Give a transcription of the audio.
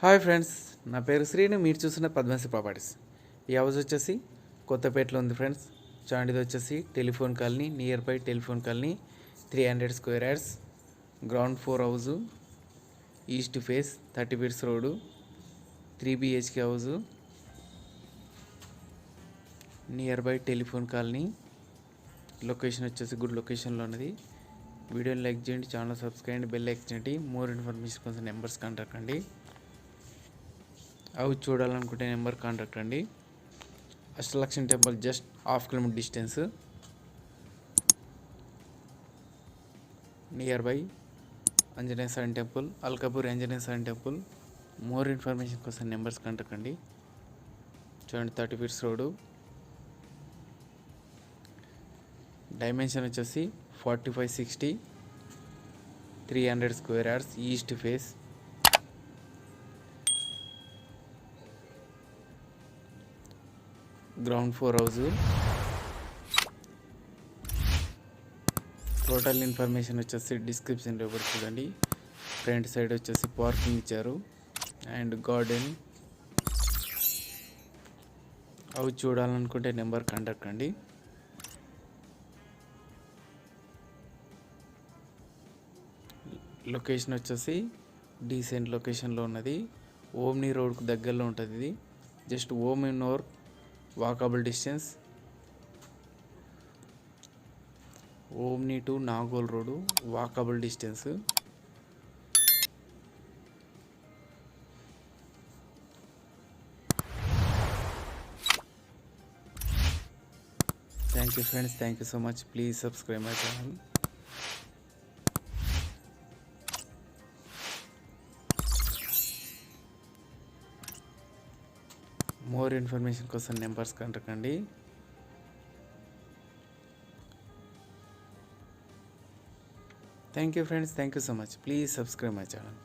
Hi friends, నా పేరు శ్రీను. మీరు చూస్తున్న పద్మశ్రీ ప్రాపర్టీస్. ఈ హౌస్ వచ్చేసి కొత్తపేటలో ఉంది ఫ్రెండ్స్. చూడండి, ఇది వచ్చేసి telephone colony, near by telephone colony, 300 square yards, ground floor house, east face, 30 feets road, 3 BHK house, near by telephone colony. Location వచ్చేసి గుడ్ లొకేషన్లో ఉన్నది. వీడియోని లైక్ చేయండి, ఛానల్ సబ్స్క్రైబ్ చేయండి, బెల్ ఐకాన్ చేయండి. మోర్ ఇన్ఫర్మేషన్ కోసం నెంబర్స్ కాంటాక్ట్ అండి. అవి చూడాలనుకుంటే నెంబర్ కాంటాక్ట్ అండి. Ashtalakshmi temple just half kilometre distance, near by Anjaneya Swamy temple, Alkapur Anjaneya Swamy temple. More information కోసం నెంబర్స్ కాంటాక్ట్ అండి. చూడండి, 30 ఫీట్స్ రోడ్డు, డైమెన్షన్ వచ్చేసి 45-60, 300 square yards, east face. Ground floor house. Total information వచ్చేసి డిస్క్రిప్షన్లో ఇవ్వరు చూడండి. ఫ్రంట్ సైడ్ వచ్చేసి పార్కింగ్ ఇచ్చారు అండ్ గార్డెన్. అవి చూడాలనుకుంటే నెంబర్ కాంటాక్ట్ అండి. లొకేషన్ వచ్చేసి డీసెంట్ లొకేషన్లో ఉన్నది. ఓమ్ని రోడ్కు దగ్గరలో ఉంటుంది. ఇది just Omni near walkable distance. Omni to Nagole road walkable distance. Thank you friends, thank you so much. Please subscribe my channel. More information కోసం నెంబర్స్ కాంటాక్ట్ అండి. Thank you friends, thank you so much. Please subscribe my channel.